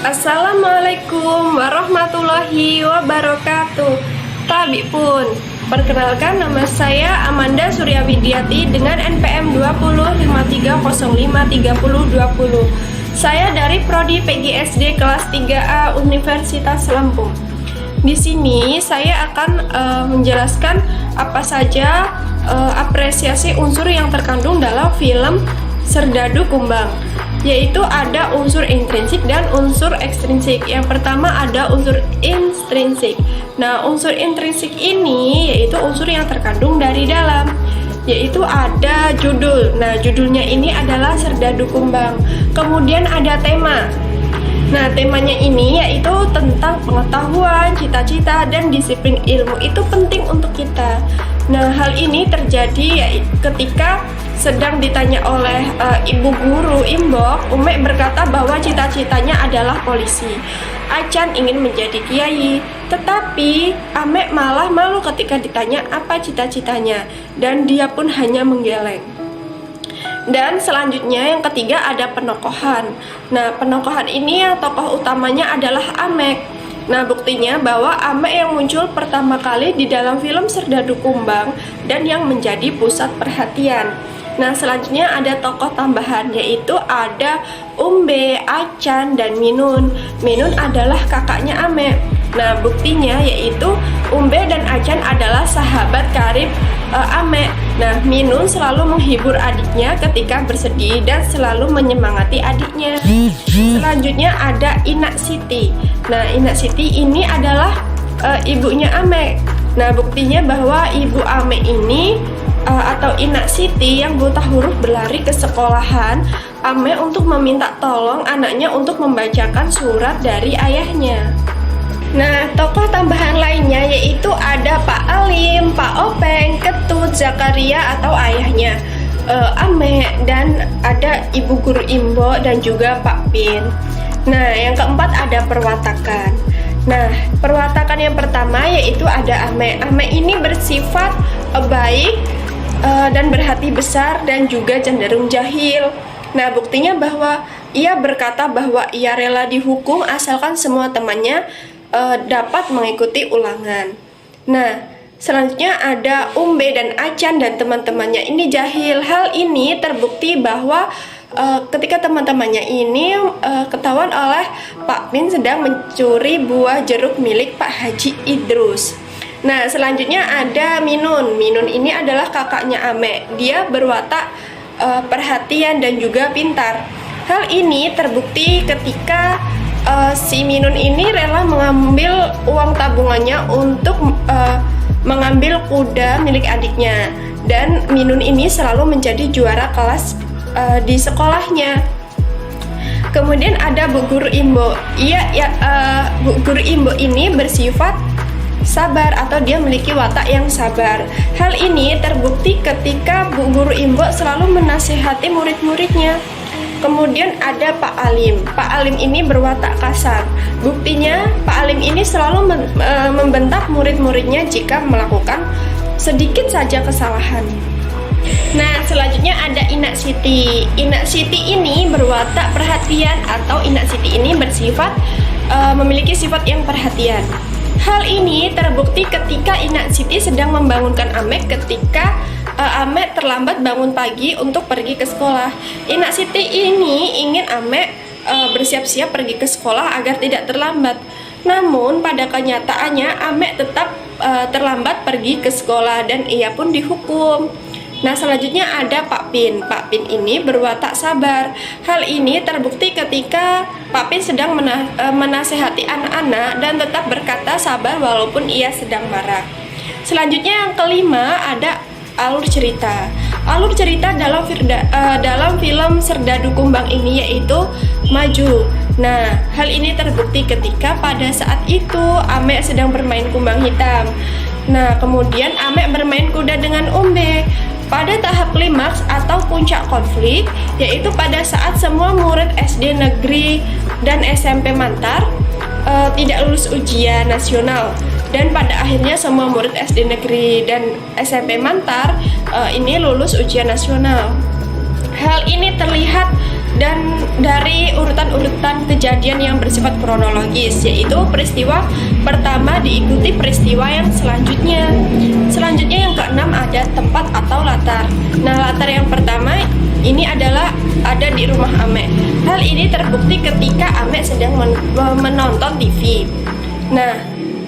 Assalamualaikum warahmatullahi wabarakatuh. Tabi pun, perkenalkan nama saya Amanda Suryawidiati dengan NPM 2053053020. Saya dari Prodi PGSD kelas 3A Universitas Lampung. Di sini saya akan menjelaskan apa saja apresiasi unsur yang terkandung dalam film Serdadu Kumbang, yaitu ada unsur intrinsik dan unsur ekstrinsik. Yang pertama ada unsur intrinsik. Nah, unsur intrinsik ini yaitu unsur yang terkandung dari dalam, yaitu ada judul. Nah, judulnya ini adalah Serdadu Kumbang. Kemudian ada tema. Nah, temanya ini yaitu tentang pengetahuan, cita-cita, dan disiplin ilmu. Itu penting untuk kita. Nah, hal ini terjadi ketika sedang ditanya oleh ibu guru Imbok. Umek berkata bahwa cita-citanya adalah polisi. Acan ingin menjadi kiai, tetapi Amek malah malu ketika ditanya apa cita-citanya, dan dia pun hanya menggeleng. Dan selanjutnya yang ketiga ada penokohan. Nah, penokohan ini yang tokoh utamanya adalah Amek. Nah, buktinya bahwa Amek yang muncul pertama kali di dalam film Serdadu Kumbang dan yang menjadi pusat perhatian. Nah, selanjutnya ada tokoh tambahan, yaitu ada Umbe, Acan, dan Minun. Minun adalah kakaknya Amek. Nah, buktinya yaitu Umbe dan Acan adalah sahabat karib Amek. Nah, Minun selalu menghibur adiknya ketika bersedih dan selalu menyemangati adiknya. Selanjutnya ada Inak Siti. Nah, Inak Siti ini adalah ibunya Amek. Nah, buktinya bahwa ibu Amek ini atau Inak Siti yang buta huruf berlari ke sekolahan Amek untuk meminta tolong anaknya untuk membacakan surat dari ayahnya. Nah, tokoh tambahan lainnya yaitu ada Pak Alim, Pak Openg, Ketut, Zakaria atau ayahnya Amek, dan ada Ibu Guru Imbo dan juga Pak Pin. Nah, yang keempat ada perwatakan. Nah, perwatakan yang pertama yaitu ada Amek. Amek ini bersifat baik dan berhati besar dan juga cenderung jahil. Nah, buktinya bahwa ia berkata bahwa ia rela dihukum asalkan semua temannya dapat mengikuti ulangan. Nah, selanjutnya ada Umbe dan Acan dan teman-temannya ini jahil. Hal ini terbukti bahwa ketika teman-temannya ini ketahuan oleh Pak Pin sedang mencuri buah jeruk milik Pak Haji Idrus. Nah, selanjutnya ada Minun. Minun ini adalah kakaknya Amek. Dia berwatak perhatian dan juga pintar. Hal ini terbukti ketika si Minun ini rela mengambil uang tabungannya untuk mengambil kuda milik adiknya, dan Minun ini selalu menjadi juara kelas di sekolahnya. Kemudian ada Bu Guru Imbo. Bu Guru Imbo ini bersifat sabar atau dia memiliki watak yang sabar. Hal ini terbukti ketika Bu Guru Imbo selalu menasihati murid-muridnya. Kemudian ada Pak Alim. Pak Alim ini berwatak kasar. Buktinya Pak Alim ini selalu membentak murid-muridnya jika melakukan sedikit saja kesalahan. Nah, selanjutnya ada Inak Siti. Inak Siti ini berwatak perhatian atau Inak Siti ini bersifat memiliki sifat yang perhatian. Hal ini terbukti ketika Inak Siti sedang membangunkan Amek ketika Amek terlambat bangun pagi untuk pergi ke sekolah. Inak Siti ini ingin Amek bersiap-siap pergi ke sekolah agar tidak terlambat. Namun pada kenyataannya Amek tetap terlambat pergi ke sekolah dan ia pun dihukum. Nah, selanjutnya ada Pak Pin. Pak Pin ini berwatak sabar. Hal ini terbukti ketika Pak Pin sedang menasehati anak-anak dan tetap berkata sabar walaupun ia sedang marah. Selanjutnya yang kelima ada alur cerita. Alur cerita dalam film Serdadu Kumbang ini yaitu maju. Nah, hal ini terbukti ketika pada saat itu Amek sedang bermain kumbang hitam. Nah, kemudian Amek bermain kuda dengan Umbe. Pada tahap klimaks atau puncak konflik, yaitu pada saat semua murid SD negeri dan SMP Mantar tidak lulus ujian nasional, dan pada akhirnya semua murid SD negeri dan SMP Mantar ini lulus ujian nasional. Hal ini terlihat dan dari urutan-urutan kejadian yang bersifat kronologis, yaitu peristiwa pertama diikuti peristiwa yang selanjutnya. Selanjutnya yang keenam ada tempat atau latar. Nah, latar yang pertama ini adalah ada di rumah Ame. Hal ini terbukti ketika Ame sedang menonton TV. Nah,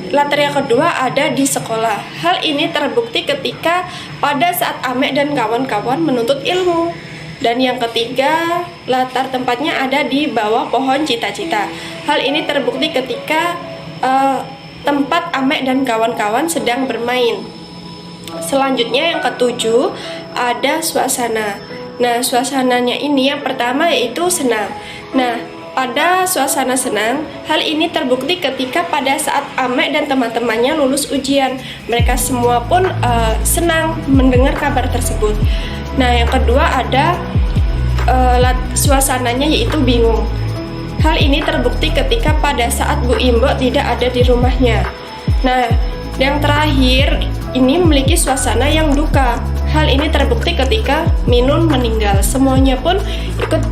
latar yang kedua ada di sekolah. Hal ini terbukti ketika pada saat Ame dan kawan-kawan menuntut ilmu. Dan yang ketiga, latar tempatnya ada di bawah pohon cita-cita. Hal ini terbukti ketika tempat Ame dan kawan-kawan sedang bermain. Selanjutnya yang ketujuh ada suasana. Nah, suasananya ini yang pertama yaitu senang. Nah, pada suasana senang, hal ini terbukti ketika pada saat Ame dan teman-temannya lulus ujian. Mereka semua pun senang mendengar kabar tersebut. Nah, yang kedua ada suasananya yaitu bingung. Hal ini terbukti ketika pada saat Bu Imbo tidak ada di rumahnya. Nah, yang terakhir ini memiliki suasana yang duka. Hal ini terbukti ketika Minun meninggal. Semuanya pun ikut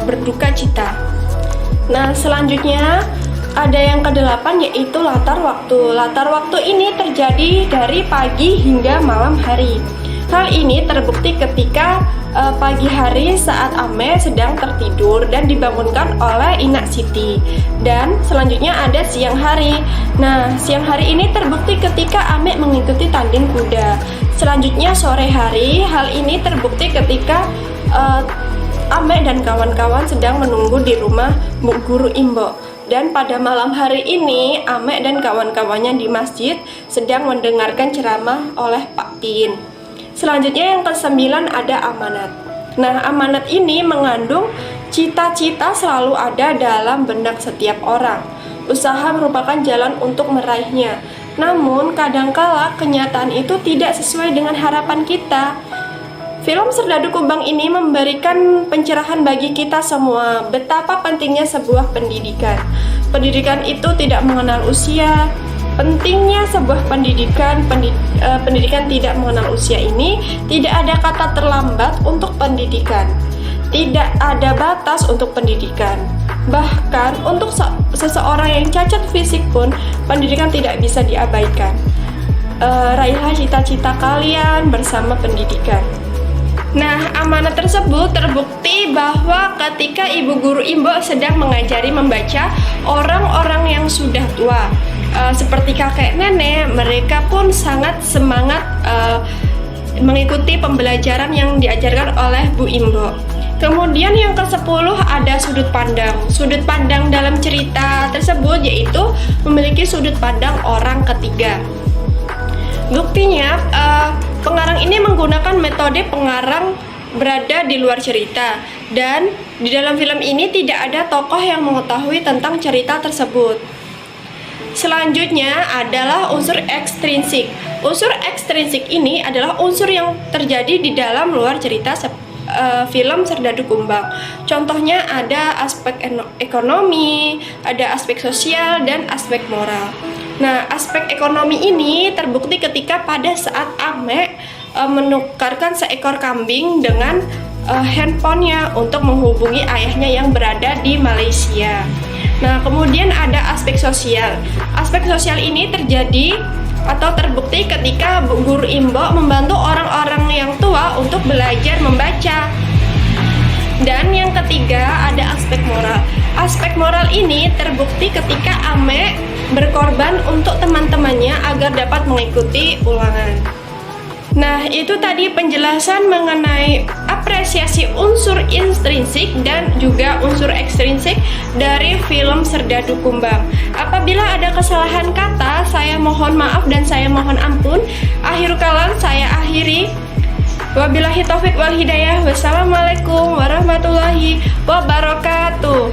berduka cita. Nah, selanjutnya ada yang kedelapan yaitu latar waktu. Latar waktu ini terjadi dari pagi hingga malam hari. Hal ini terbukti ketika pagi hari saat Ame sedang tertidur dan dibangunkan oleh Inak Siti. Dan selanjutnya ada siang hari. Nah, siang hari ini terbukti ketika Ame mengikuti tanding kuda. Selanjutnya sore hari, hal ini terbukti ketika Ame dan kawan-kawan sedang menunggu di rumah Bu Guru Imbo. Dan pada malam hari ini, Ame dan kawan-kawannya di masjid sedang mendengarkan ceramah oleh Pak Tin. Selanjutnya yang ke-9 ada amanat. Nah, amanat ini mengandung cita-cita selalu ada dalam benak setiap orang. Usaha merupakan jalan untuk meraihnya. Namun, kadangkala kenyataan itu tidak sesuai dengan harapan kita. Film Serdadu Kumbang ini memberikan pencerahan bagi kita semua betapa pentingnya sebuah pendidikan. Pendidikan itu tidak mengenal usia. Pentingnya sebuah pendidikan tidak mengenal usia ini, tidak ada kata terlambat untuk pendidikan. Tidak ada batas untuk pendidikan. Bahkan untuk seseorang yang cacat fisik pun, pendidikan tidak bisa diabaikan. Raihlah cita-cita kalian bersama pendidikan. Nah, amanat tersebut terbukti bahwa ketika Ibu Guru Imbo sedang mengajari membaca orang-orang yang sudah tua, seperti kakek nenek, mereka pun sangat semangat mengikuti pembelajaran yang diajarkan oleh Bu Imbo. Kemudian yang ke-10 ada sudut pandang. Sudut pandang dalam cerita tersebut yaitu memiliki sudut pandang orang ketiga. Buktinya, pengarang ini menggunakan metode pengarang berada di luar cerita, dan di dalam film ini tidak ada tokoh yang mengetahui tentang cerita tersebut. Selanjutnya adalah unsur ekstrinsik. Unsur ekstrinsik ini adalah unsur yang terjadi di dalam luar cerita film Serdadu Kumbang. Contohnya ada aspek ekonomi, ada aspek sosial, dan aspek moral. Nah, aspek ekonomi ini terbukti ketika pada saat Ame menukarkan seekor kambing dengan handphonenya untuk menghubungi ayahnya yang berada di Malaysia. Nah, kemudian ada aspek sosial. Aspek sosial ini terjadi atau terbukti ketika Bu Guru Imbo membantu orang-orang yang tua untuk belajar membaca. Dan yang ketiga ada aspek moral. Aspek moral ini terbukti ketika Ame berkorban untuk teman-temannya agar dapat mengikuti ulangan. Nah, itu tadi penjelasan mengenai apresiasi unsur intrinsik dan juga unsur ekstrinsik dari film Serdadu Kumbang. Apabila ada kesalahan kata, saya mohon maaf dan saya mohon ampun. Akhirul kalam saya akhiri. Wabillahi taufik wal hidayah. Wassalamualaikum warahmatullahi wabarakatuh.